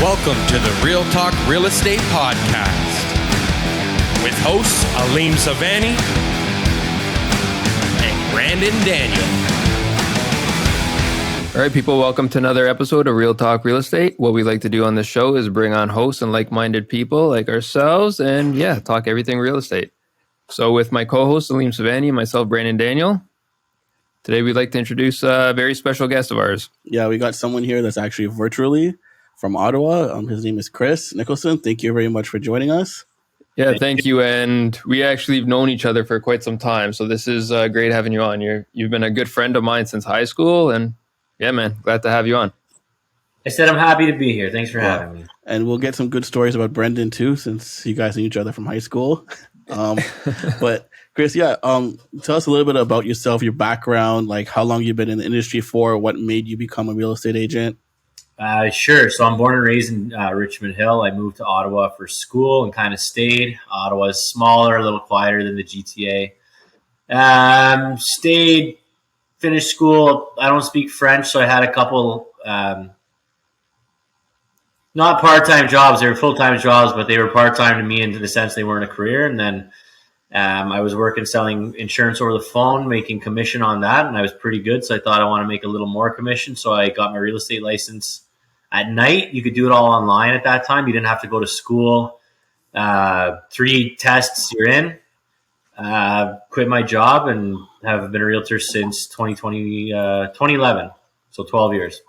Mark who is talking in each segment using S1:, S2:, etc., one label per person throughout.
S1: Welcome to the Real Talk Real Estate Podcast with hosts Alim Sovani and Brandon Daniel.
S2: All right, people, welcome to another episode of Real Talk Real Estate. What we like to do on this show is bring on hosts and like-minded people like ourselves and, talk everything real estate. So with my co-host, Alim Sovani, and myself, Brandon Daniel, today we'd like to introduce a very special guest of ours.
S3: Yeah, we got someone here that's actually virtually from Ottawa. His name is Chris Nicholson. Thank you very much for joining us.
S2: Yeah, thank you. And we actually have known each other for quite some time. So this is great having you on. You've been a good friend of mine since high school. And yeah, man, glad to have you on.
S4: I said I'm happy to be here. Thanks for having me.
S3: And we'll get some good stories about Brendan too, since you guys knew each other from high school. But Chris, tell us a little bit about yourself, your background, like how long you've been in the industry for, what made you become a real estate agent.
S4: Sure. So I'm born and raised in Richmond Hill. I moved to Ottawa for school and kind of stayed. Ottawa is smaller, a little quieter than the GTA. Stayed, finished school. I don't speak French, so I had a couple not part-time jobs. They were full-time jobs, but they were part-time to me in the sense they weren't a career. And then I was working selling insurance over the phone, making commission on that, and I was pretty good. So I thought I want to make a little more commission. So I got my real estate license at night. You could do it all online at that time. You didn't have to go to school. 3 tests, you're in. Quit my job and have been a realtor since 2011. So 12 years.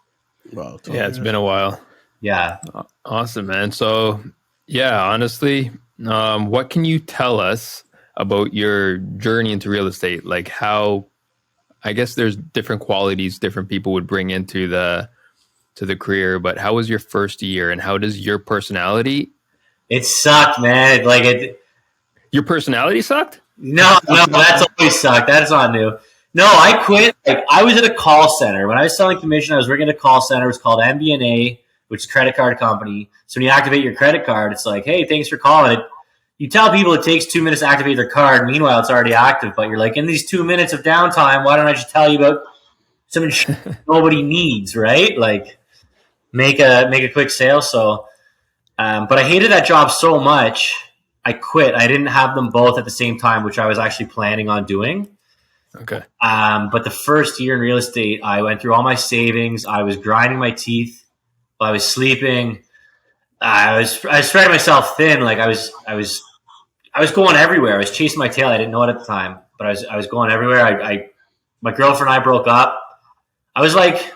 S3: Wow,
S2: it's been a while.
S4: Yeah.
S2: Awesome, man. So honestly, what can you tell us about your journey into real estate? Like how, I guess there's different qualities different people would bring into the career, but how was your first year and how does your personality?
S4: It sucked, man.
S2: Your personality sucked?
S4: No, that's always sucked. That's not new. No, I quit. I was at a call center. When I was selling commission, I was working at a call center. It was called MBNA, which is a credit card company. So when you activate your credit card, it's like, hey, thanks for calling. You tell people it takes 2 minutes to activate their card. Meanwhile, it's already active. But you're like, in these 2 minutes of downtime, why don't I just tell you about some insurance nobody needs, right? Like, make a quick sale. So, but I hated that job so much, I quit. I didn't have them both at the same time, which I was actually planning on doing.
S2: Okay.
S4: But the first year in real estate, I went through all my savings. I was grinding my teeth while I was sleeping. I was spreading myself thin. Like I was going everywhere. I was chasing my tail. I didn't know it at the time, but I was going everywhere. My girlfriend and I broke up. I was like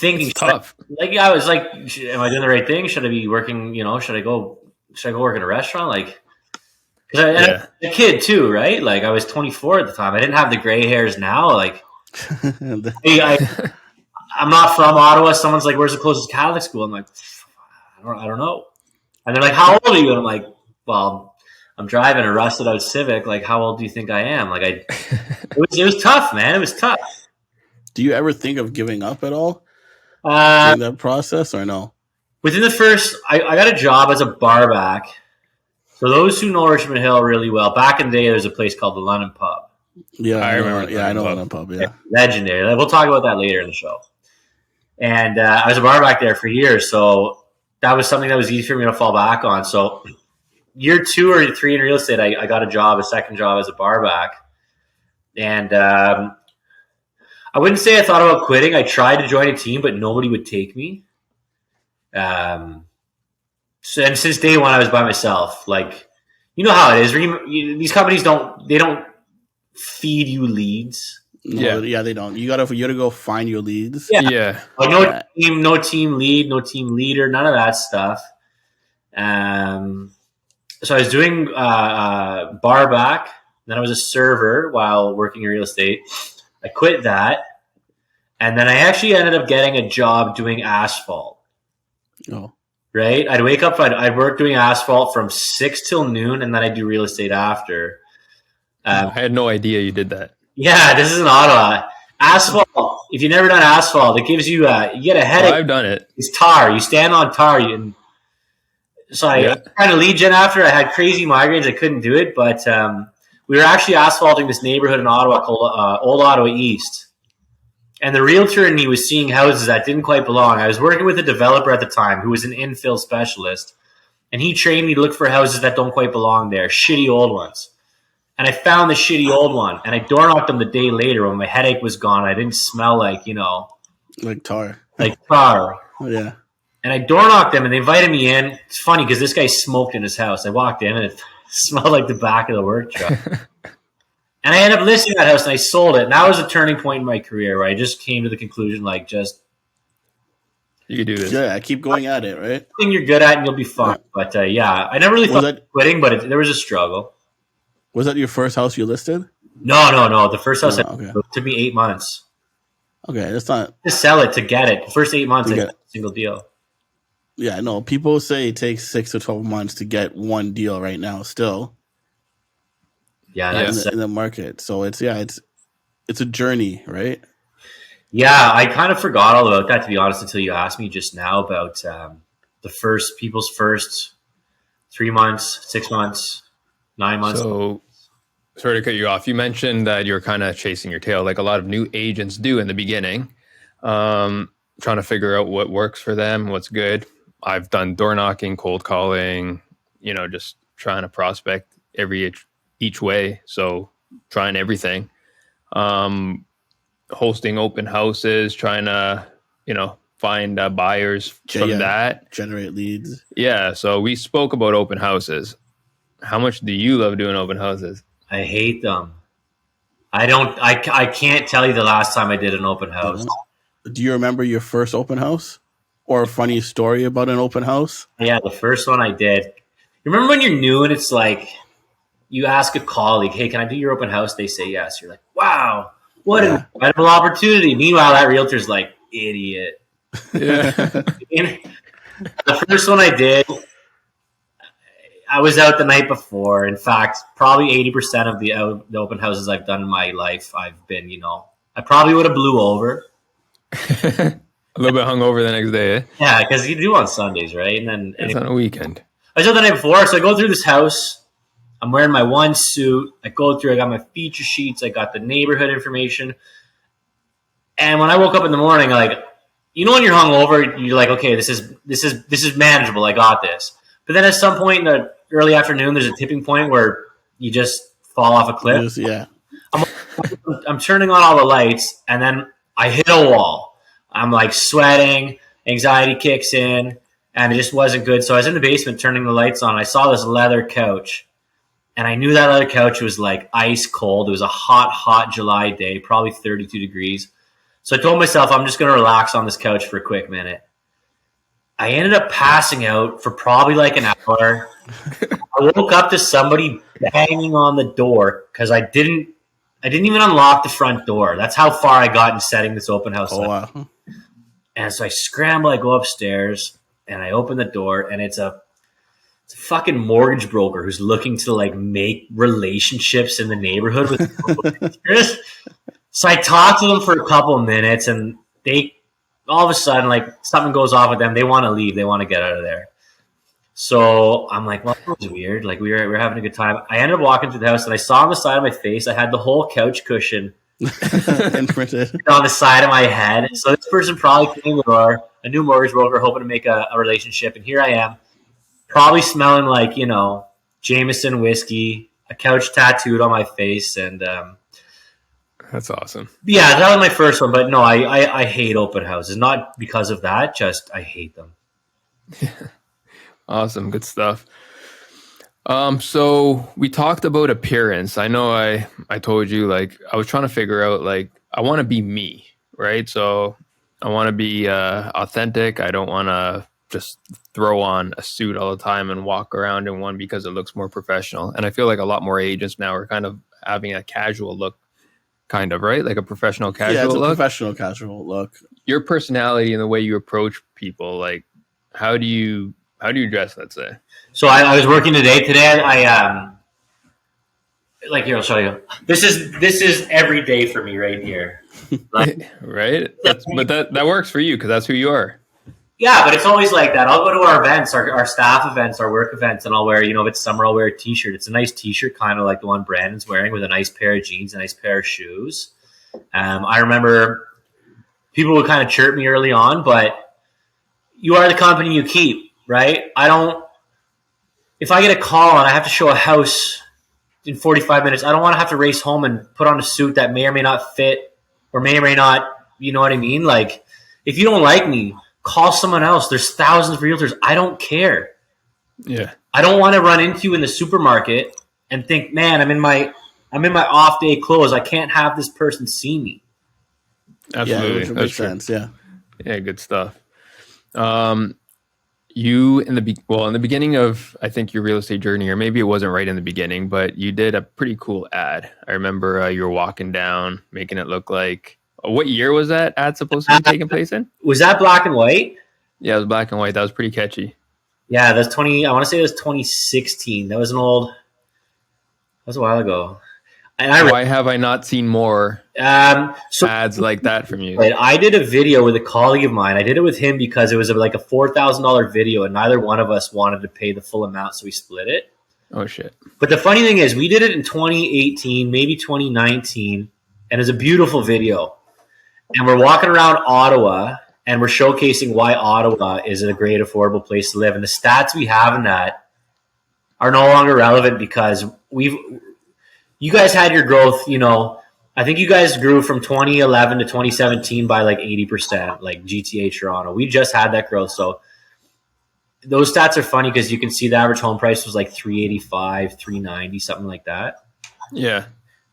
S4: thinking,
S2: tough.
S4: I was like, am I doing the right thing? Should I be working? Should I go work in a restaurant? Like, because I was a kid too, right? Like I was 24 at the time. I didn't have the gray hairs now. Like, I'm not from Ottawa. Someone's like, where's the closest Catholic school? I'm like, I don't know. And they're like, how old are you? And I'm like, well, I'm driving a rusted out Civic. Like, how old do you think I am? Like, it was tough, man. It was tough.
S3: Do you ever think of giving up at all during that process or no?
S4: Within the first, I got a job as a bar back. For those who know Richmond Hill really well, back in the day, there's a place called the London Pub.
S3: Yeah, I remember. Yeah, I know London Pub. Yeah,
S4: legendary. We'll talk about that later in the show. And I was a bar back there for years, so that was something that was easy for me to fall back on. So year 2 or 3 in real estate, I got a second job as a bar back. And I wouldn't say I thought about quitting. I tried to join a team, but nobody would take me. And since day one, I was by myself. Like, you know how it is. These companies don't feed you leads.
S3: No, they don't. You gotta go find your leads.
S2: Yeah.
S4: Like no team lead, no team leader, none of that stuff. So I was doing bar back. Then I was a server while working in real estate. I quit that, and then I actually ended up getting a job doing asphalt.
S3: Oh.
S4: Right? I'd wake up, I'd work doing asphalt from 6 till noon, and then I'd do real estate after.
S2: I had no idea you did that.
S4: Yeah, this is in Ottawa. Asphalt, if you've never done asphalt, it gives you you get a headache.
S2: I've done it.
S4: It's tar. You stand on tar. So I was trying to lead gen after. I had crazy migraines. I couldn't do it, but we were actually asphalting this neighborhood in Ottawa called Old Ottawa East. And the realtor and me was seeing houses that didn't quite belong. I was working with a developer at the time who was an infill specialist, and he trained me to look for houses that don't quite belong there, shitty old ones. And I found the shitty old one, and I door knocked them the day later when my headache was gone. I didn't smell like,
S3: like tar.
S4: Oh,
S3: yeah.
S4: And I door knocked them, and they invited me in. It's funny because this guy smoked in his house. I walked in, and it smelled like the back of the work truck. And I ended up listing that house, and I sold it. And that was a turning point in my career where I just came to the conclusion, like, just
S2: you can do this.
S3: Yeah, keep going at it, right?
S4: Thing you're good at, and you'll be fine.
S3: Yeah.
S4: But I never really thought of quitting, but there was a struggle.
S3: Was that your first house you listed?
S4: No. The first house
S3: okay.
S4: it took me 8 months.
S3: Okay, that's not
S4: to sell it, to get it. The first 8 months, I got a single deal.
S3: Yeah, no. People say it takes 6 to 12 months to get one deal right now. Still,
S4: that's
S3: in the market. So it's a journey, right?
S4: Yeah, I kind of forgot all about that, to be honest, until you asked me just now about people's first 3 months, 6 months, 9 months.
S2: So, sorry to cut you off. You mentioned that you're kind of chasing your tail, like a lot of new agents do in the beginning, trying to figure out what works for them, what's good. I've done door knocking, cold calling, just trying to prospect each way. So trying everything, hosting open houses, trying to, find buyers from that.
S3: Generate leads.
S2: Yeah. So we spoke about open houses. How much do you love doing open houses?
S4: I hate them. I can't tell you the last time I did an open house.
S3: Do you remember your first open house or a funny story about an open house?
S4: Yeah, the first one I did. You remember when you're new and it's like you ask a colleague, hey, can I do your open house? They say yes. You're like, wow, what an incredible opportunity. Meanwhile, that realtor's like, idiot.
S2: Yeah.
S4: The first one I did, I was out the night before. In fact, probably 80% of the open houses I've done in my life, I've been, I probably would have blew over.
S2: A little bit hungover the next day, eh?
S4: Yeah, because you do on Sundays, right? And then
S2: it's on a weekend.
S4: I was out the night before, so I go through this house. I'm wearing my one suit. I go through. I got my feature sheets. I got the neighborhood information. And when I woke up in the morning, like, when you're hungover, you're like, okay, this is manageable. I got this. But then at some point in the early afternoon, there's a tipping point where you just fall off a cliff.
S3: Yeah.
S4: I'm turning on all the lights, and then I hit a wall. I'm like sweating, anxiety kicks in, and it just wasn't good. So I was in the basement turning the lights on. I saw this leather couch, and I knew that leather couch was like ice cold. It was a hot July day, probably 32 degrees. So I told myself I'm just going to relax on this couch for a quick minute. I ended up passing out for probably like an hour. I woke up to somebody banging on the door because I didn't even unlock the front door. That's how far I got in setting this open house up.
S3: Wow.
S4: And so I scramble, I go upstairs, and I open the door, and it's a fucking mortgage broker who's looking to like make relationships in the neighborhood with So I talked to them for a couple of minutes, and they all of a sudden, like, something goes off with them. They want to leave. They want to get out of there. So I'm like, well, that was weird. Like, we were having a good time. I ended up walking through the house, and I saw on the side of my face, I had the whole couch cushion
S3: imprinted
S4: on the side of my head. So this person probably came to the door, a new mortgage broker, hoping to make a relationship. And here I am, probably smelling like, Jameson whiskey, a couch tattooed on my face, and
S2: that's awesome.
S4: Yeah, that was my first one, but no, I hate open houses. Not because of that, just I hate them.
S2: Awesome, good stuff. So we talked about appearance. I know I told you, like, I was trying to figure out, like, I want to be me, right? So I want to be authentic. I don't want to just throw on a suit all the time and walk around in one because it looks more professional. And I feel like a lot more agents now are kind of having a casual look. Kind of, right? Like a professional casual
S3: look? Yeah, it's a
S2: look.
S3: professional casual look.
S2: Your personality and the way you approach people, like, how do you dress, let's say?
S4: So I was working today. Today I like, here, I'll show you. This is every day for me right here. Like,
S2: right? But that works for you because that's who you are.
S4: Yeah, but it's always like that. I'll go to our events, our staff events, our work events, and I'll wear, if it's summer, I'll wear a t-shirt. It's a nice t-shirt, kind of like the one Brandon's wearing, with a nice pair of jeans, a nice pair of shoes. I remember people would kind of chirp me early on, but you are the company you keep, right? If I get a call and I have to show a house in 45 minutes, I don't want to have to race home and put on a suit that may or may not fit or may or may not, you know what I mean? Like, if you don't like me, call someone else. There's thousands of realtors. I don't care.
S2: Yeah.
S4: I don't want to run into you in the supermarket and think, man, I'm in my off day clothes. I can't have this person see me.
S2: Absolutely.
S3: Yeah, it makes sense. Yeah.
S2: Yeah, good stuff. You in the beginning of, I think, your real estate journey, or maybe it wasn't right in the beginning, but you did a pretty cool ad. I remember you were walking down, making it look like. What year was that ad supposed to be taking place in?
S4: Was that black and white?
S2: Yeah, it was black and white. That was pretty catchy.
S4: Yeah, that's I want to say it was 2016. That was a while ago. And
S2: Why have I not seen more ads like that from you?
S4: I did a video with a colleague of mine. I did it with him because it was like a $4,000 video, and neither one of us wanted to pay the full amount, so we split it.
S2: Oh, shit.
S4: But the funny thing is, we did it in 2018, maybe 2019, and it's a beautiful video. And we're walking around Ottawa, and we're showcasing why Ottawa is a great, affordable place to live. And the stats we have in that are no longer relevant because you guys had your growth, I think you guys grew from 2011 to 2017 by like 80%, like GTA Toronto. We just had that growth. So those stats are funny because you can see the average home price was like 385, 390, something like that.
S2: Yeah.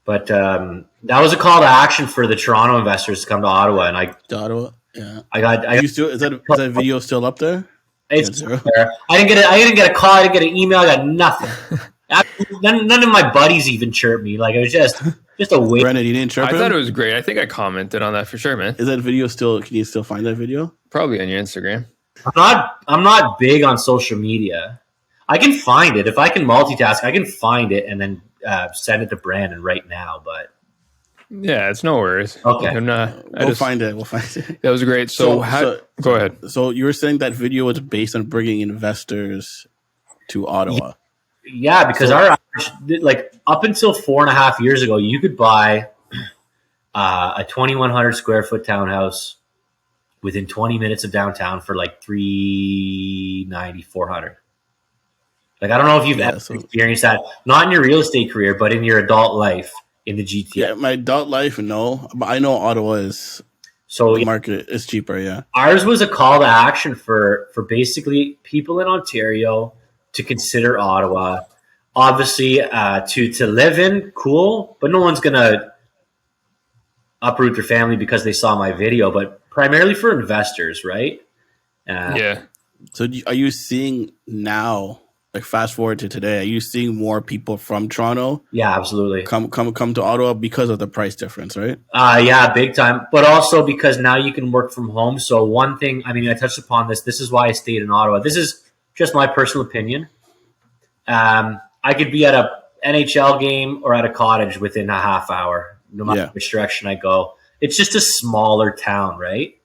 S4: But that was a call to action for the Toronto investors to come to Ottawa. And
S3: Ottawa, yeah.
S4: Is
S3: that video still up there?
S4: It's there. I didn't get a call. I didn't get an email. I got nothing. None of my buddies even chirped me. Like, it was just a wait.
S3: Brendan, you didn't chirp him?
S2: I thought it was great. I think I commented on that for sure, man.
S3: Is that video still? Can you still find that video?
S2: Probably on your Instagram.
S4: I'm not big on social media. I can find it if I can multitask. I can find it and then send it to Brandon right now. But
S2: yeah, it's no worries.
S4: Okay,
S3: we'll find it.
S2: That was great. So go ahead.
S3: So you were saying that video was based on bringing investors to Ottawa.
S4: Yeah, because our average, like up until 4.5 years ago, you could buy a 2,100 square foot townhouse within 20 minutes of downtown for like $390, $400. Like, I don't know if you've ever experienced that, not in your real estate career, but in your adult life in the GTA.
S3: Yeah, my adult life, no, but I know Ottawa is. So the market is cheaper. Yeah,
S4: ours was a call to action for basically people in Ontario to consider Ottawa. Obviously, to live in, cool, but no one's gonna uproot their family because they saw my video. But primarily for investors, right?
S2: Yeah.
S3: So, are you seeing now, like fast forward to today, are you seeing more people from Toronto?
S4: Yeah, absolutely.
S3: Come to Ottawa because of the price difference, right?
S4: Yeah, big time. But also because now you can work from home. So one thing, I mean, I touched upon this. This is why I stayed in Ottawa. This is just my personal opinion. I could be at a NHL game or at a cottage within a half hour, no matter which direction I go. It's just a smaller town, right?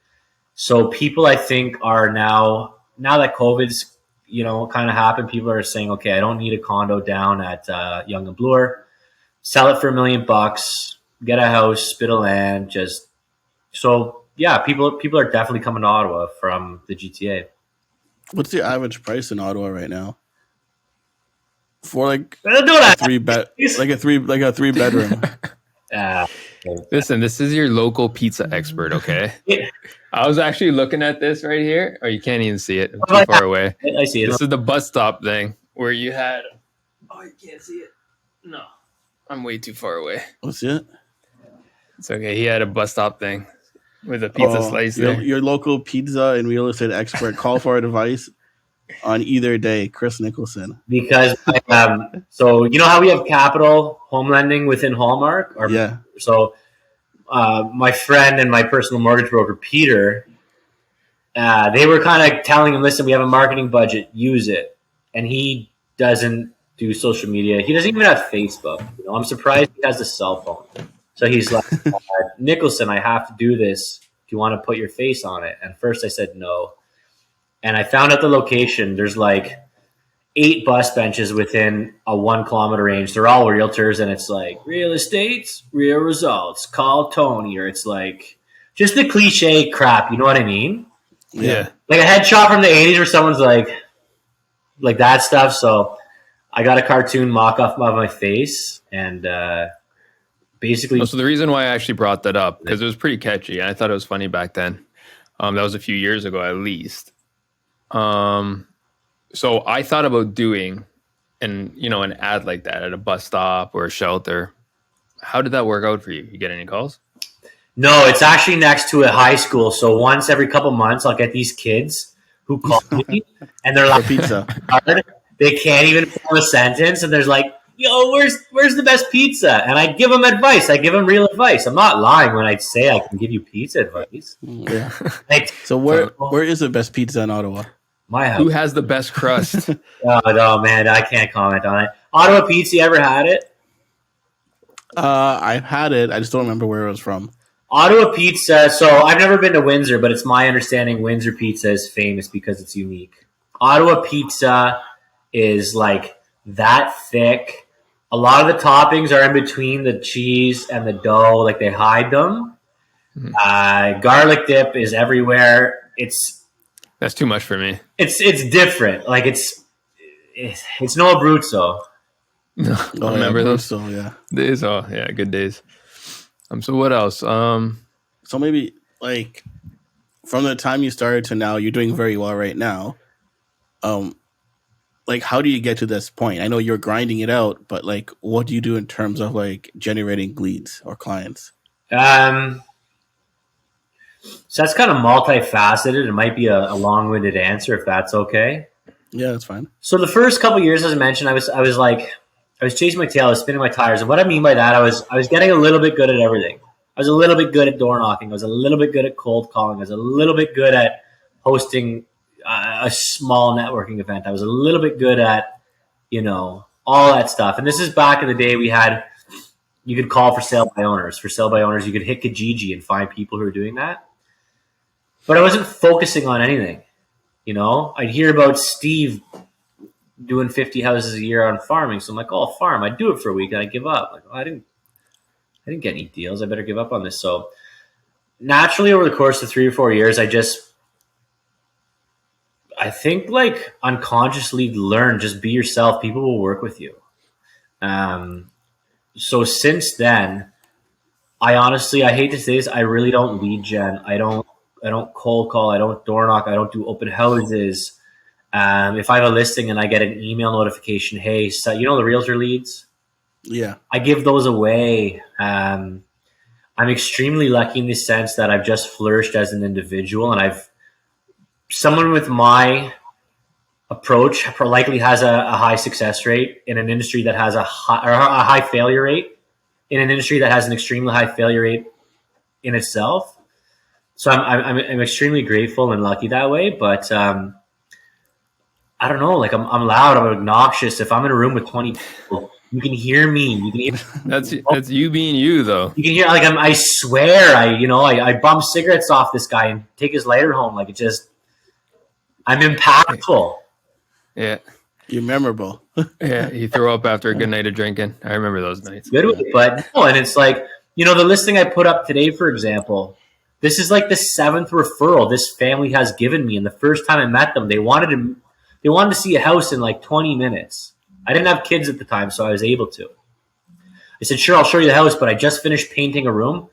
S4: So people, I think, are now that COVID's, kind of happened, people are saying, okay, I don't need a condo down at Yonge and Bloor. Sell it for $1 million, get a house, bit of land, people are definitely coming to Ottawa from the GTA.
S3: What's the average price in Ottawa right now? For a three bedroom.
S2: Listen, this is your local pizza expert, okay? I was actually looking at this right here. Oh, you can't even see it. I'm too far away.
S4: I see it.
S2: This is the bus stop thing where you had. Oh, you can't see it. No, I'm way too far away.
S3: What's it?
S2: It's okay. He had a bus stop thing with a pizza slice there.
S3: Your local pizza and real estate expert. Call for advice on either day, Chris Nicholson.
S4: Because so you know how we have capital home lending within Hallmark? So my friend and my personal mortgage broker, Peter, they were kind of telling him, listen, we have a marketing budget, use it. And he doesn't do social media. He doesn't even have Facebook. I'm surprised he has a cell phone. So he's like, Nicholson, I have to do this. Do you want to put your face on it? And first I said no. And I found out the location. There's like 8 bus benches within a 1 kilometer range. They're all realtors, and it's like real estates, real results. Call Tony, or it's like just the cliche crap. You know what I mean?
S2: Yeah.
S4: Like a headshot from the 80s where someone's like that stuff. So I got a cartoon mock-up of my face and basically...
S2: So the reason why I actually brought that up, because it was pretty catchy. I thought it was funny back then. That was a few years ago at least. So I thought about doing an ad like that at a bus stop or a shelter. How did that work out for you? You get any calls?
S4: No, it's actually next to a high school. So once every couple months, I'll get these kids who call me and they're like,
S3: pizza.
S4: They can't even form a sentence. And there's like, yo, where's the best pizza? And I give them advice. I give them real advice. I'm not lying when I say I can give you pizza advice.
S3: Yeah. So where is the best pizza in Ottawa?
S4: My house.
S2: Who has the best crust?
S4: No, man, I can't comment on it. Ottawa Pizza, you ever had it?
S3: I've had it. I just don't remember where it was from.
S4: Ottawa Pizza. So I've never been to Windsor, but it's my understanding Windsor Pizza is famous because it's unique. Ottawa Pizza is like that thick. A lot of the toppings are in between the cheese and the dough. Like they hide them. Mm-hmm. Garlic dip is everywhere.
S2: That's too much for me.
S4: It's different. Like it's no Abruzzo.
S2: I remember those.
S3: So yeah,
S2: days. Oh yeah, good days. So what else?
S3: So maybe like from the time you started to now, you're doing very well right now. Like how do you get to this point? I know you're grinding it out, but like what do you do in terms of like generating leads or clients?
S4: So that's kind of multifaceted. It might be a long-winded answer if that's okay.
S3: Yeah, that's fine. So
S4: the first couple of years, as I mentioned, I was chasing my tail, I was spinning my tires. And what I mean by that, I was getting a little bit good at everything. I was a little bit good at door knocking. I was a little bit good at cold calling. I was a little bit good at hosting a small networking event. I was a little bit good at, all that stuff. And this is back in the day you could call for sale by owners. For sale by owners, you could hit Kijiji and find people who are doing that. But I wasn't focusing on anything. I'd hear about Steve doing 50 houses a year on farming. So I'm like, oh, farm. I'd do it for a week and I'd give up. Like, I didn't get any deals. I better give up on this. So naturally over the course of 3 or 4 years, I think like unconsciously learn, just be yourself. People will work with you. So since then, I hate to say this, I really don't lead gen. I don't cold call. I don't door knock. I don't do open houses. If I have a listing and I get an email notification, hey, so, the realtor leads?
S3: Yeah.
S4: I give those away. I'm extremely lucky in the sense that I've just flourished as an individual, and someone with my approach likely has a high success rate in an industry that has a high failure rate in an industry that has an extremely high failure rate in itself. So I'm extremely grateful and lucky that way. But I don't know, like I'm loud, I'm obnoxious. If I'm in a room with 20 people, you can hear me. You can hear
S2: that's you being you, though.
S4: You can hear I swear I bum cigarettes off this guy and take his lighter home. Like I'm impactful.
S2: Yeah.
S3: You're memorable.
S2: Yeah, you throw up after a good night of drinking. I remember those nights.
S4: Good, but no, and it's like, the listing I put up today, for example, this is like the 7th referral this family has given me. And the first time I met them, they wanted to see a house in like 20 minutes. I didn't have kids at the time, so I was able to. I said, sure, I'll show you the house, but I just finished painting a room.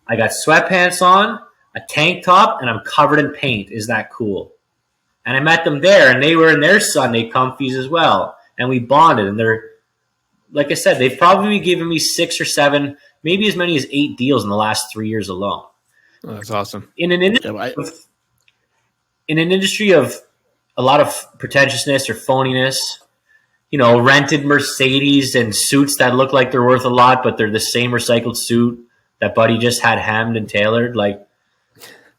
S4: I got sweatpants on, a tank top, and I'm covered in paint. Is that cool? And I met them there, and they were in their Sunday comfies as well. And we bonded. And they're, like I said, they've probably given me 6 or 7, maybe as many as 8 deals in the last 3 years alone.
S2: Oh, that's awesome.
S4: In an industry of a lot of pretentiousness or phoniness, rented Mercedes and suits that look like they're worth a lot, but they're the same recycled suit that Buddy just had hemmed and tailored. Like,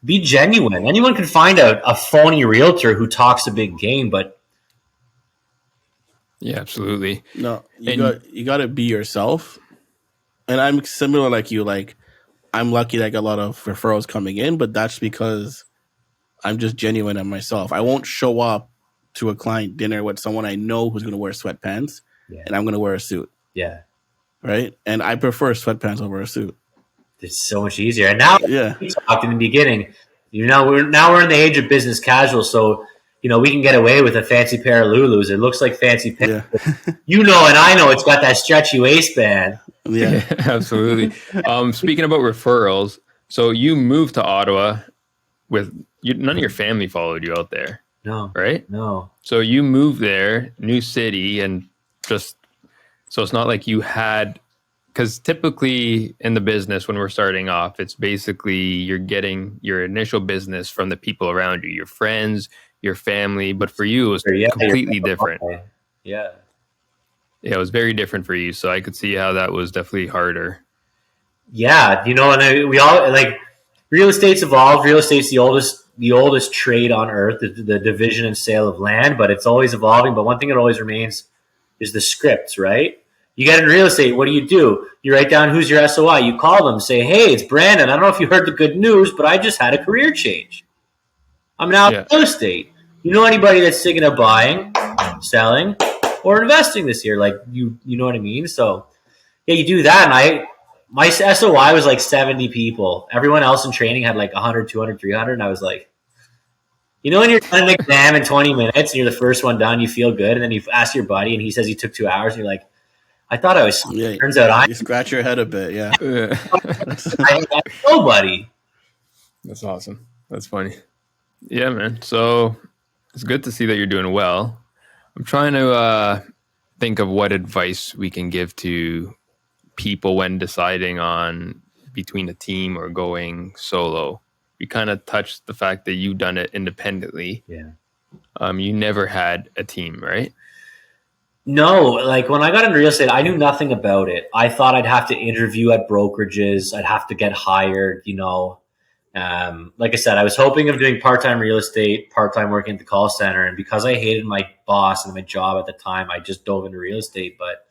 S4: be genuine. Anyone can find a phony realtor who talks a big game, but
S2: yeah, absolutely.
S3: No, you got to be yourself. And I'm similar like you. Like, I'm lucky that I got a lot of referrals coming in, but that's because I'm just genuine at myself. I won't show up to a client dinner with someone I know who's going to wear sweatpants, and I'm going to wear a suit.
S4: Yeah.
S3: Right? And I prefer sweatpants over a suit.
S4: it's so much easier. And now
S3: Yeah.
S4: we talked in the beginning, we're in the age of business casual, so we can get away with a fancy pair of Lulus. It looks like fancy pants.
S3: Yeah.
S4: And I know it's got that stretchy waistband.
S3: Yeah.
S2: Absolutely. Speaking about referrals, so you moved to Ottawa with none of your family followed you out there.
S4: No.
S2: Right?
S4: No.
S2: So you moved there, new city, and just so it's not like you had, because typically in the business when we're starting off, it's basically you're getting your initial business from the people around you, your friends, your family. But for you, it was completely different.
S4: Yeah.
S2: Yeah, it was very different for you. So I could see how that was definitely harder.
S4: Yeah, and we all like real estate's evolved. Real estate's the oldest trade on earth, the division and sale of land, but it's always evolving. But one thing that always remains is the scripts, right? You get in real estate, what do? You write down who's your SOI. You call them, say, hey, it's Brandon. I don't know if you heard the good news, but I just had a career change. I'm now in real estate. You know anybody that's thinking of buying, selling, or investing this year? Like, you know what I mean? So, yeah, you do that. And my SOI was like 70 people. Everyone else in training had like 100, 200, 300. And I was like, when you're done an exam in 20 minutes and you're the first one done, you feel good. And then you ask your buddy and he says he took 2 hours. And you're like, I thought I was.
S3: Yeah,
S4: turns out
S3: you scratch your head a bit. Yeah.
S4: I had nobody.
S2: That's awesome. That's funny. Yeah, man. So it's good to see that you're doing well. I'm trying to think of what advice we can give to people when deciding on between a team or going solo. We kind of touched the fact that you've done it independently.
S4: Yeah.
S2: You never had a team, right?
S4: No, like when I got into real estate, I knew nothing about it. I thought I'd have to interview at brokerages. I'd have to get hired, Like I said, I was hoping of doing part-time real estate, part-time working at the call center. And because I hated my boss and my job at the time, I just dove into real estate. But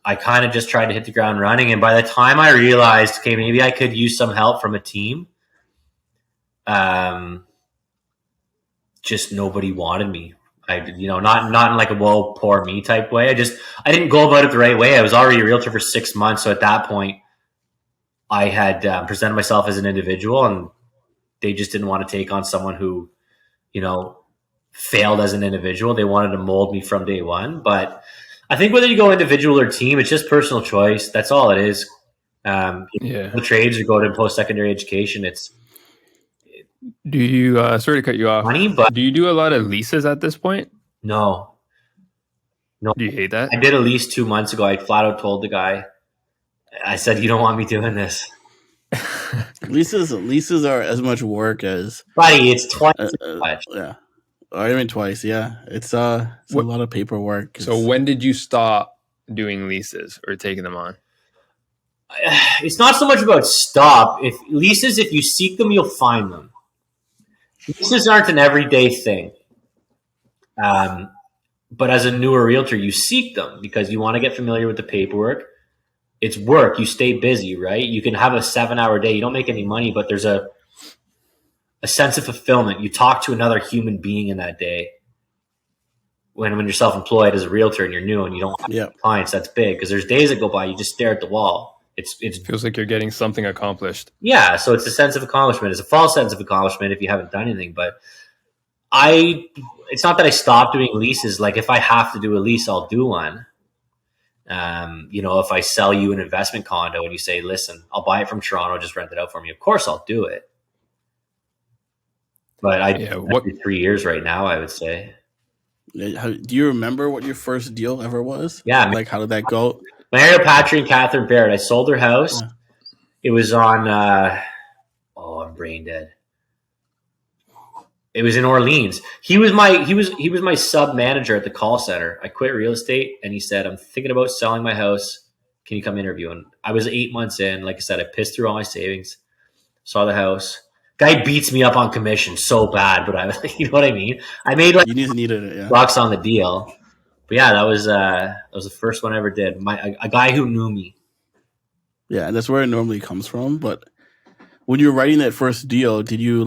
S4: I kind of just tried to hit the ground running. And by the time I realized, okay, maybe I could use some help from a team, just nobody wanted me. Not in like a whoa, poor me type way. I didn't go about it the right way. I was already a realtor for 6 months. So at that point, I had presented myself as an individual, and they just didn't want to take on someone who, failed as an individual. They wanted to mold me from day one. But I think whether you go individual or team, it's just personal choice. That's all it is. The trades or go to post-secondary education.
S2: Do you, sorry to cut you off,
S4: money, but
S2: do you do a lot of leases at this point?
S4: No.
S2: Do you hate that?
S4: I did a lease 2 months ago. I flat out told the guy, I said, you don't want me doing this.
S3: Leases are as much work as
S4: Buddy, it's twice as much.
S3: Yeah. Or even twice, yeah. It's a lot of paperwork.
S2: So when did you stop doing leases or taking them on?
S4: It's not so much about stop. If you seek them, you'll find them. Leases aren't an everyday thing. But as a newer realtor, you seek them because you want to get familiar with the paperwork. It's work. You stay busy, right? You can have a 7-hour day. You don't make any money, but there's a sense of fulfillment. You talk to another human being in that day. When you're self-employed as a realtor and you're new and you don't have clients, that's big because there's days that go by, you just stare at the wall. It
S2: feels like you're getting something accomplished.
S4: Yeah, so it's a sense of accomplishment. It's a false sense of accomplishment if you haven't done anything. But it's not that I stopped doing leases. Like if I have to do a lease, I'll do one. If I sell you an investment condo and you say, listen, I'll buy it from Toronto, just rent it out for me. Of course I'll do it. But every 3 years right now, I would say.
S3: Do you remember what your first deal ever was?
S4: Yeah.
S3: Like how did that go?
S4: Mario Patry and Catherine Barrett. I sold their house. Yeah. It was on, I'm brain dead. It was in Orleans. He was my sub manager at the call center. I quit real estate and he said, I'm thinking about selling my house. Can you come interview? And I was 8 months in. Like I said, I pissed through all my savings, saw the house. Guy beats me up on commission so bad, but I was like, you know what I mean? I made like bucks on the deal. But yeah, that was the first one I ever did. A guy who knew me.
S3: Yeah, and that's where it normally comes from. But when you were writing that first deal, did you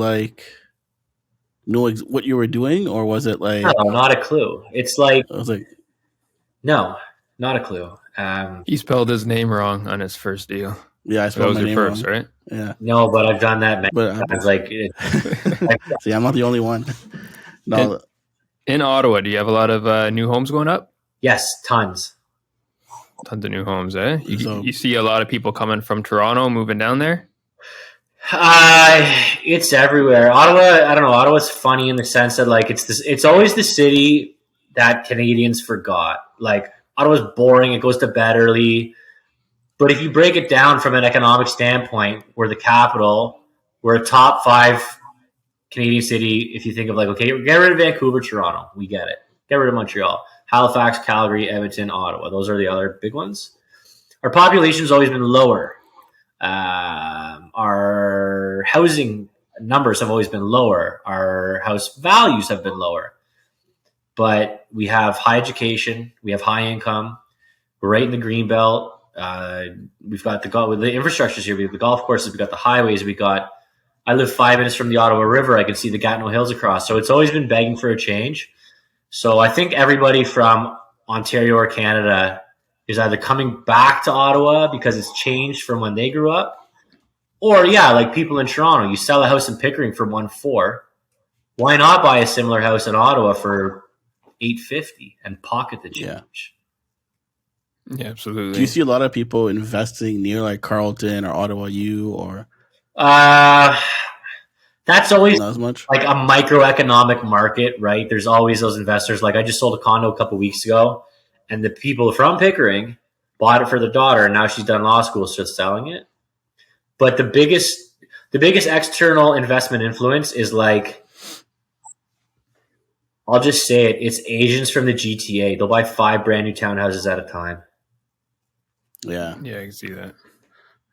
S3: know what you were doing, or was it like?
S4: No, not a clue. It's like
S3: I was like,
S4: no, not a clue.
S2: He spelled his name wrong on his first deal.
S3: Yeah, I
S2: That
S3: spelled
S2: was
S3: my
S2: your
S3: name
S2: first,
S3: wrong.
S2: right?
S3: Yeah,
S4: No, but I've done that many
S3: but
S4: times. Like,
S3: see, I'm not the only one. No,
S2: In Ottawa, do you have a lot of new homes going up?
S4: yes, tons.
S2: Tons of new homes, eh?
S3: so
S2: You see a lot of people coming from Toronto moving down there?
S4: It's everywhere. Ottawa, I don't know. Ottawa's funny in the sense that like it's always the city that Canadians forgot. Like Ottawa's boring. It goes to bed early. But if you break it down from an economic standpoint, we're the capital. We're a top 5 Canadian city. If you think of like, okay, get rid of Vancouver, Toronto, we get it. Get rid of Montreal, Halifax, Calgary, Edmonton, Ottawa. Those are the other big ones. Our population's always been lower. Our housing numbers have always been lower. Our house values have been lower. But we have high education. We have high income. We're right in the green belt. We've got the infrastructures here. We have the golf courses. We've got the highways. I live 5 minutes from the Ottawa River. I can see the Gatineau Hills across. So it's always been begging for a change. So I think everybody from Ontario or Canada is either coming back to Ottawa because it's changed from when they grew up, or like people in Toronto, you sell a house in Pickering for 1.4. Why not buy a similar house in Ottawa for $850 and pocket the change?
S2: Yeah, absolutely.
S3: do you see a lot of people investing near like Carleton or Ottawa U or
S4: That's always
S3: not as much?
S4: like a microeconomic market, right? There's always those investors. Like I just sold a condo a couple weeks ago, and the people from Pickering bought it for their daughter, and now she's done law school, so selling it. But the biggest external investment influence is like, I'll just say it, it's Asians from the GTA. They'll buy 5 brand new townhouses at a time.
S3: Yeah,
S2: Yeah, I can see that.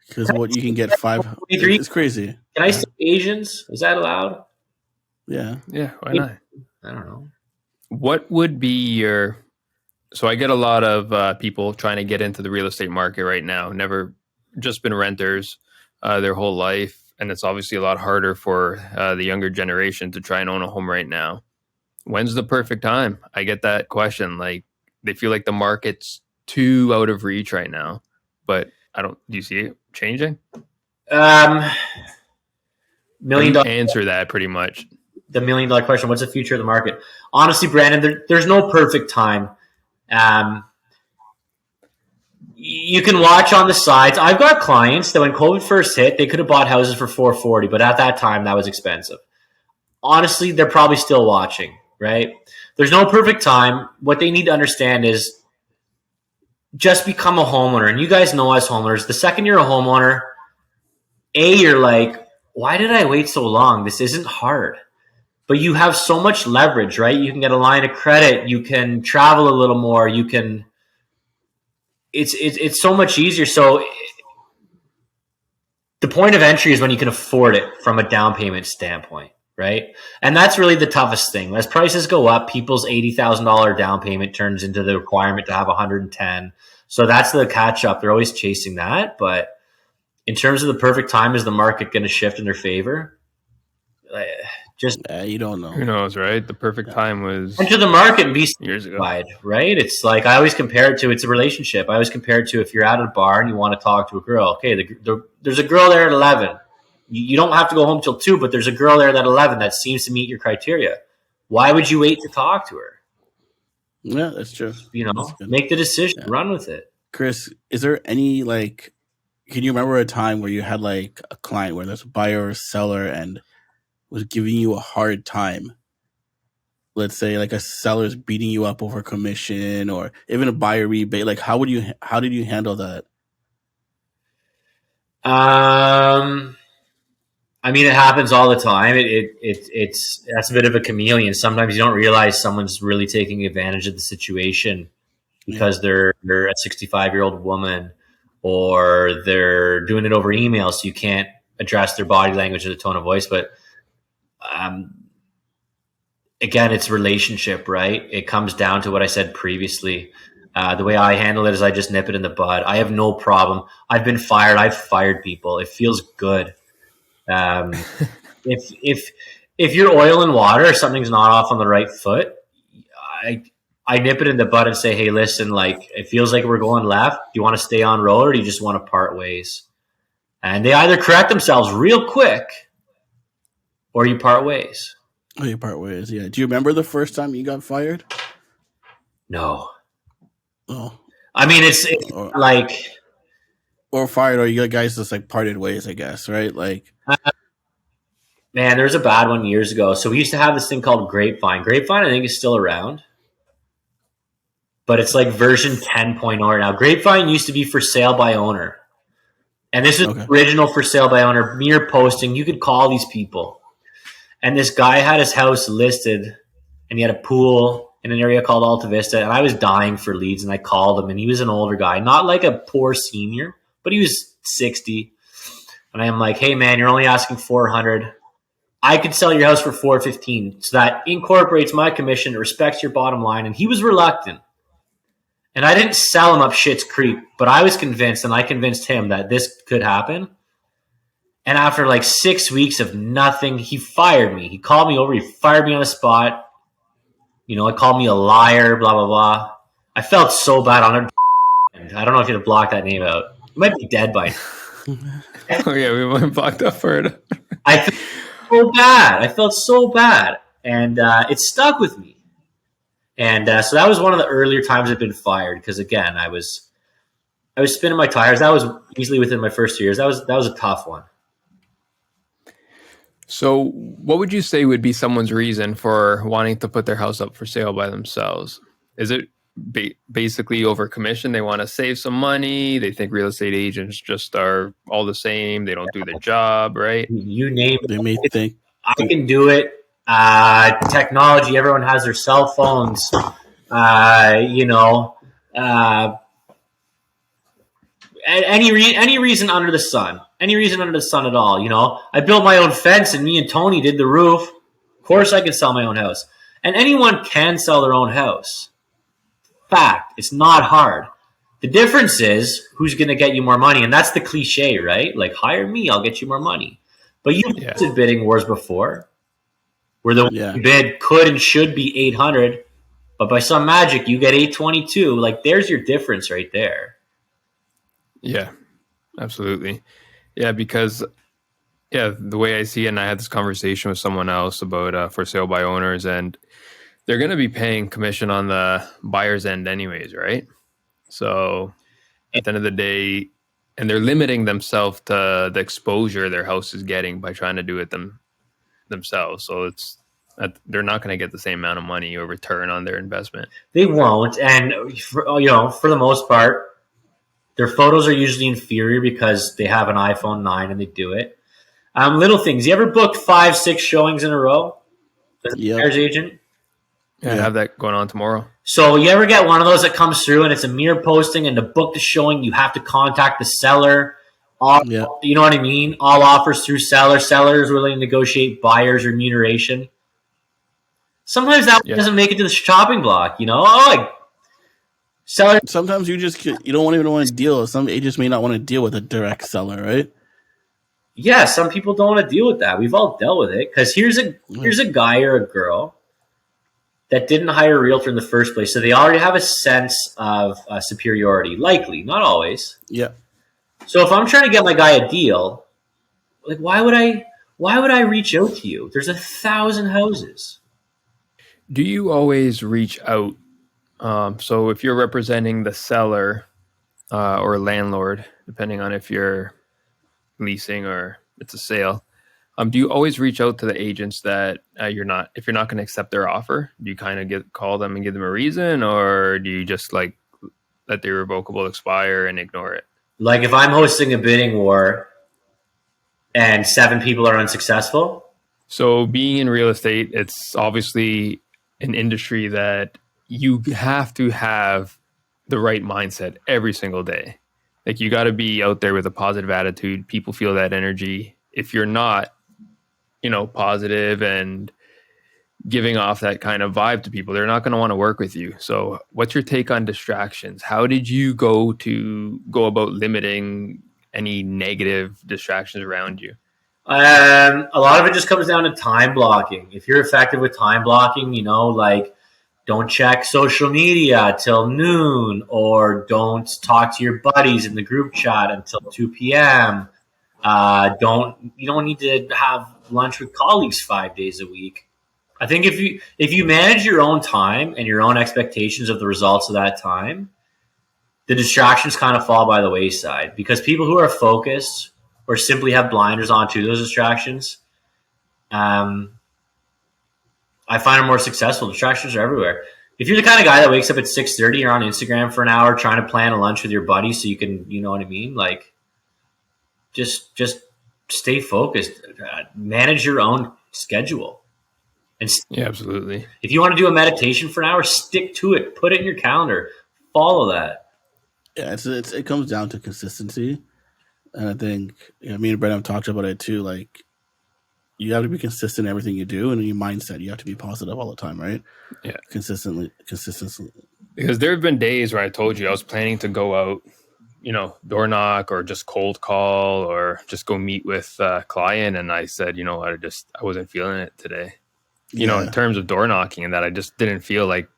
S3: because what you can get 5, it's crazy.
S4: Can I say Asians? Is that allowed?
S3: Yeah,
S2: Yeah, why not?
S4: I don't know.
S2: What would be your... So I get a lot of people trying to get into the real estate market right now, never just been renters their whole life. And it's obviously a lot harder for the younger generation to try and own a home right now. When's the perfect time? I get that question. Like they feel like the market's too out of reach right now, but do you see it changing?
S4: $1 million.
S2: Answer that pretty much.
S4: The $1 million question. What's the future of the market? Honestly, Brandon, there's no perfect time. You can watch on the sides. I've got clients that when COVID first hit, they could have bought houses for $440, but at that time that was expensive. Honestly, they're probably still watching, right? There's no perfect time. What they need to understand is just become a homeowner. And you guys know as homeowners, the second you're a homeowner, you're like, why did I wait so long? This isn't hard. But you have so much leverage, right? You can get a line of credit. You can travel a little more. You can. It's so much easier. So the point of entry is when you can afford it from a down payment standpoint, right? And that's really the toughest thing. As prices go up, people's $80,000 down payment turns into the requirement to have 110. So that's the catch up. They're always chasing that. But in terms of the perfect time, is the market going to shift in their favor?
S3: you don't know.
S2: Who knows, right? The perfect time was
S4: enter the market and be
S2: years ago.
S4: Right? It's like I always compare it to it's a relationship. I always compare it to if you're at a bar and you want to talk to a girl. Okay, there's a girl there at 11. You don't have to go home till 2, but there's a girl there at 11 that seems to meet your criteria. Why would you wait to talk to her?
S3: Yeah, that's true.
S4: Make the decision, run with it.
S3: Chris, is there any can you remember a time where you had like a client where there's a buyer or seller and was giving you a hard time? Let's say like a seller's beating you up over commission or even a buyer rebate. Like how did you handle that?
S4: I mean, it happens all the time. That's a bit of a chameleon. Sometimes you don't realize someone's really taking advantage of the situation because they're a 65-year-old woman, or they're doing it over email, so you can't address their body language or the tone of voice. But again, it's relationship, right? It comes down to what I said previously. The way I handle it is I just nip it in the bud. I have no problem. I've been fired. I've fired people. It feels good. If you're oil and water, or something's not off on the right foot, I nip it in the bud and say, hey, listen, like it feels like we're going left. Do you want to stay on road or do you just want to part ways? And they either correct themselves real quick or you part ways.
S3: Oh, you part ways, yeah. Do you remember the first time you got fired?
S4: No.
S3: Oh.
S4: I mean, it's
S3: or,
S4: like...
S3: Or fired, or you guys just like parted ways, I guess, right? Like...
S4: Man, there was a bad one years ago. So we used to have this thing called Grapevine. Grapevine, I think, is still around. But it's like version 10.0 right now. Grapevine used to be for sale by owner. And this is original for sale by owner, mere posting. You could call these people. And this guy had his house listed, and he had a pool in an area called Alta Vista. And I was dying for leads, and I called him. And he was an older guy, not like a poor senior, but he was 60. And I'm like, hey, man, you're only asking 400. I could sell your house for 415. So that incorporates my commission, it respects your bottom line. And he was reluctant. And I didn't sell him up shit's creek, but I was convinced, and I convinced him that this could happen. And after like 6 weeks of nothing, he fired me. He called me over. He fired me on the spot. You know, he called me a liar, blah, blah, blah. I felt so bad on it. I don't know if you had to block that name out. He might be dead by now.
S2: Oh, yeah, we went blocked up for it.
S4: I felt so bad. I felt so bad. And it stuck with me. And so that was one of the earlier times I've been fired because, again, I was spinning my tires. That was easily within my first 2 years. That was a tough one.
S2: So what would you say would be someone's reason for wanting to put their house up for sale by themselves? Is it basically over commission? They want to save some money. They think real estate agents just are all the same. They don't do their job, right?
S4: You name it.
S3: They may think
S4: I can do it. Technology, everyone has their cell phones, any reason under the sun, at all. I built my own fence and me and Tony did the roof. Of course I can sell my own house, and anyone can sell their own house. Fact. It's not hard. The difference is who's going to get you more money. And that's the cliche, right? Like, hire me, I'll get you more money. But you've did bidding wars before, where the bid could and should be 800, but by some magic you get 822. Like, there's your difference right there.
S2: Yeah, absolutely. Yeah, because the way I see it, and I had this conversation with someone else about for sale by owners, and they're going to be paying commission on the buyer's end anyways, right? So at the end of the day, and they're limiting themselves to the exposure their house is getting by trying to do it themselves. So it's they're not going to get the same amount of money or return on their investment.
S4: They won't. And for the most part, their photos are usually inferior because they have an iPhone 9 and they do it. Little things. You ever booked 5-6 showings in a row as a buyer's agent?
S2: Yeah, I have that going on tomorrow.
S4: So you ever get one of those that comes through and it's a mere posting, and to book the showing, you have to contact the seller. You know what I mean? All offers through seller. Seller is willing to negotiate buyer's remuneration. Sometimes that doesn't make it to the shopping block, seller.
S3: Sometimes you don't even want to deal. Some agents may not want to deal with a direct seller, right?
S4: Yeah, some people don't want to deal with that. We've all dealt with it because here's a guy or a girl that didn't hire a realtor in the first place, so they already have a sense of superiority. Likely, not always.
S3: Yeah.
S4: So if I'm trying to get my guy a deal, like, why would I reach out to you? There's 1,000 houses.
S2: Do you always reach out? So if you're representing the seller or landlord, depending on if you're leasing or it's a sale, do you always reach out to the agents that if you're not going to accept their offer? Do you kind of call them and give them a reason, or do you just like let the irrevocable expire and ignore it?
S4: Like, if I'm hosting a bidding war and 7 people are unsuccessful.
S2: So being in real estate, it's obviously an industry that you have to have the right mindset every single day. Like, you got to be out there with a positive attitude. People feel that energy. If you're not, positive and giving off that kind of vibe to people, they're not going to want to work with you. So what's your take on distractions? How did you go about limiting any negative distractions around you?
S4: A lot of it just comes down to time blocking. If you're effective with time blocking, don't check social media till noon, or don't talk to your buddies in the group chat until 2 p.m. You don't need to have lunch with colleagues 5 days a week. I think if you manage your own time and your own expectations of the results of that time, the distractions kind of fall by the wayside, because people who are focused or simply have blinders onto those distractions, I find are more successful. Distractions are everywhere. If you're the kind of guy that wakes up at 6:30, you're on Instagram for an hour trying to plan a lunch with your buddy so you can, you know what I mean? Like, just stay focused. Manage your own schedule. And
S2: Yeah, absolutely.
S4: if you want to do a meditation for an hour, stick to it. Put it in your calendar. Follow that.
S3: Yeah, it comes down to consistency. And I think, me and Brett talked about it too. Like, you have to be consistent in everything you do, and in your mindset, you have to be positive all the time, right?
S2: Yeah.
S3: Consistency.
S2: Because there have been days where I told you I was planning to go out, door knock or just cold call or just go meet with a client. And I said, I wasn't feeling it today. In terms of door knocking, and that I just didn't feel like,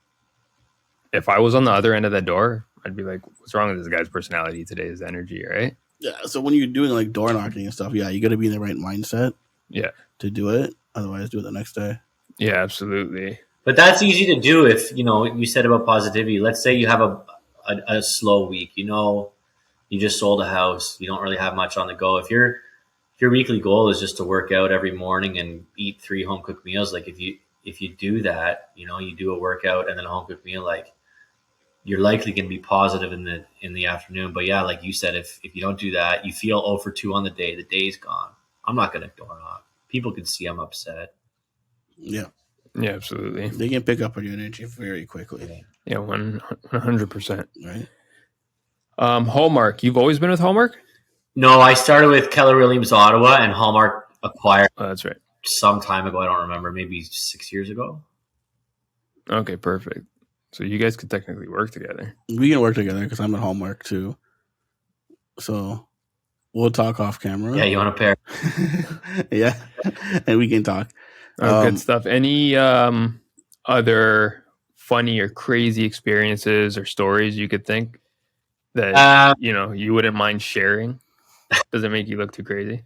S2: if I was on the other end of that door, I'd be like, what's wrong with this guy's personality today? His energy, right?
S3: Yeah. So when you're doing like door knocking and stuff, you got to be in the right mindset.
S2: Yeah.
S3: To do it. Otherwise, do it the next day.
S2: Yeah, absolutely.
S4: But that's easy to do if, you said about positivity. Let's say you have a slow week. You just sold a house. You don't really have much on the go. If your weekly goal is just to work out every morning and eat 3 home cooked meals, like if you do that, you do a workout and then a home cooked meal, like, you're likely going to be positive in the afternoon. But yeah, like you said, if you don't do that, you feel 0 for 2 on the day's gone. I'm not going to door knock. People can see I'm upset.
S3: Yeah.
S2: Yeah, absolutely.
S3: They can pick up on your energy very quickly.
S2: Yeah, 100%.
S3: Right.
S2: Hallmark. You've always been with Hallmark?
S4: No, I started with Keller Williams Ottawa, and Hallmark acquired
S2: That's right.
S4: some time ago. I don't remember, maybe 6 years ago.
S2: Okay, perfect. So you guys could technically work together.
S3: We can work together because I'm at Hallmark too. So we'll talk off camera.
S4: Yeah, you want to pair?
S3: Yeah, and we can talk.
S2: Good stuff. Any other funny or crazy experiences or stories you could think that you wouldn't mind sharing? Does it make you look too crazy?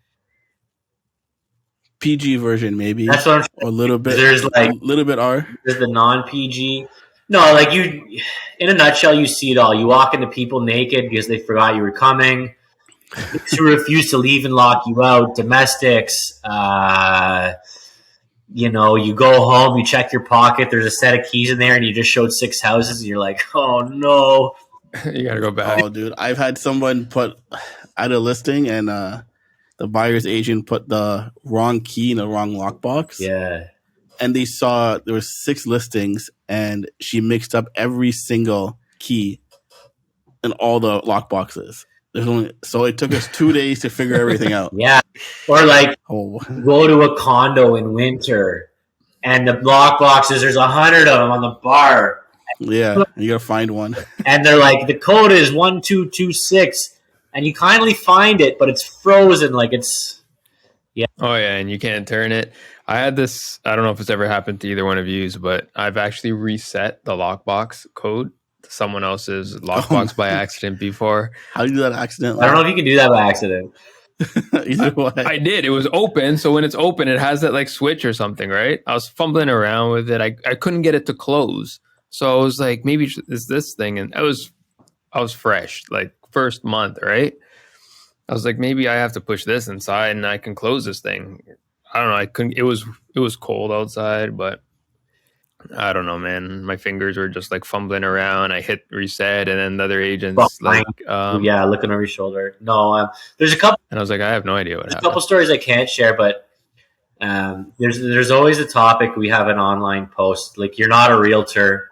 S3: PG version, maybe.
S4: That's what I'm
S3: a little bit.
S4: There's like
S3: a little bit R.
S4: There's the non-PG. No, like in a nutshell, you see it all. You walk into people naked because they forgot you were coming. Who refuse to leave and lock you out. Domestics. You go home, you check your pocket. There's a set of keys in there, and you just showed 6 houses, and you're like, oh no.
S2: You gotta go back.
S3: Oh, dude, I've had someone put at a listing, and the buyer's agent put the wrong key in the wrong lockbox.
S4: Yeah.
S3: And they saw there were 6 listings, and she mixed up every single key in all the lockboxes. So it took us 2 days to figure everything out.
S4: Yeah. Or go to a condo in winter, and the lockboxes, there's 100 of them on the bar.
S3: Yeah, you gotta find one.
S4: And they're like, the code is 1226, and you kindly find it, but it's frozen. Like it's, yeah.
S2: Oh yeah, and you can't turn it. I had this. I don't know if it's ever happened to either one of you, but I've actually reset the lockbox code to someone else's lockbox by accident before.
S3: How do you do that accidentally?
S4: I don't know if you can do that by accident.
S3: Either way.
S2: I did. It was open, so when it's open, it has that like switch or something, right? I was fumbling around with it. I couldn't get it to close. So I was like, maybe it's this thing. And I was fresh, like first month, right? I was like, maybe I have to push this inside and I can close this thing. I don't know. I couldn't. It was cold outside, but I don't know, man. My fingers were just like fumbling around. I hit reset, and then the other agents looking
S4: over your shoulder. No, there's a couple.
S2: And I was like, I have no idea what happened.
S4: A couple stories I can't share, but there's always a topic. We have an online post like you're not a realtor.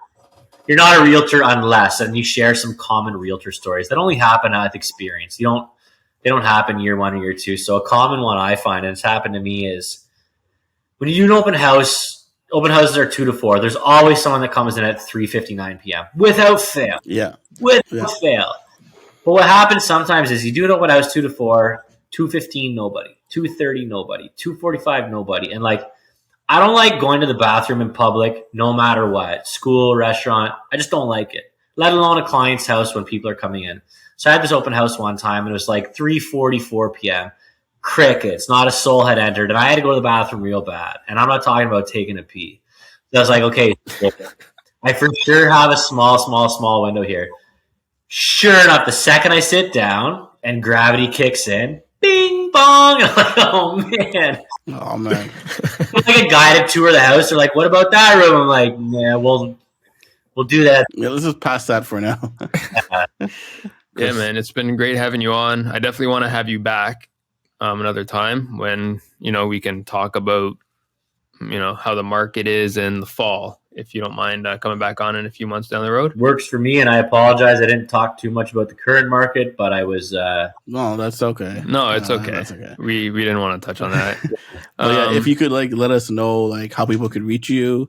S4: You're not a realtor unless, and you share some common realtor stories that only happen with experience. They don't happen year 1 or year 2. So a common one I find, and it's happened to me, is when you do an open house. Open houses are 2 to 4. There's always someone that comes in at 3:59 p.m. without fail.
S3: Yeah,
S4: without fail. But what happens sometimes is you do an open house 2 to 4, 2:15 nobody, 2:30 nobody, 2:45 nobody, and like. I don't like going to the bathroom in public, no matter what, school, restaurant. I just don't like it, let alone a client's house when people are coming in. So I had this open house one time, and it was like 3:44 p.m. Crickets, not a soul had entered, and I had to go to the bathroom real bad. And I'm not talking about taking a pee. So I was like, okay, I for sure have a small window here. Sure enough, the second I sit down and gravity kicks in, bing bong, and I'm like, oh man.
S3: Oh man.
S4: It's like a guided tour of the house. They're like, what about that room? I'm like, yeah, we'll do that.
S3: Yeah, let's just pass that for now.
S2: Yeah, man, it's been great having you on. I definitely want to have you back another time when, we can talk about, how the market is in the fall, if you don't mind coming back on in a few months down the road.
S4: Works for me, and I apologize. I didn't talk too much about the current market, but I was...
S3: No, that's okay.
S2: No, it's okay.
S3: That's okay.
S2: We didn't want to touch on that.
S3: Yeah, if you could let us know how people could reach you,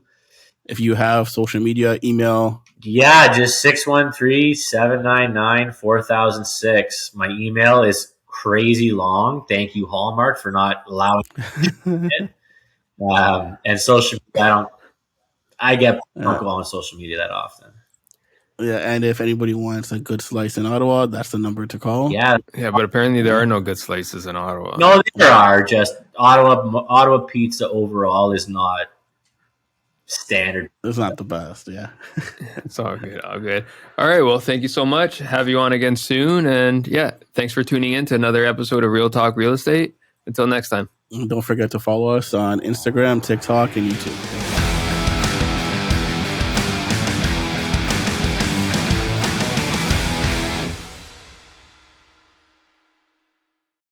S3: if you have social media, email.
S4: Yeah, just 613-799-4006. My email is crazy long. Thank you, Hallmark, for not allowing it. And social media, I don't go on social media that often.
S3: Yeah, and if anybody wants a good slice in Ottawa, that's the number to call.
S4: Yeah,
S2: but apparently there are no good slices in Ottawa.
S4: No, there are. Just Ottawa pizza overall is not standard.
S3: It's not the best, yeah.
S2: It's all good, all good. All right, well, thank you so much. Have you on again soon. And yeah, thanks for tuning in to another episode of Real Talk Real Estate. Until next time.
S3: Don't forget to follow us on Instagram, TikTok, and YouTube.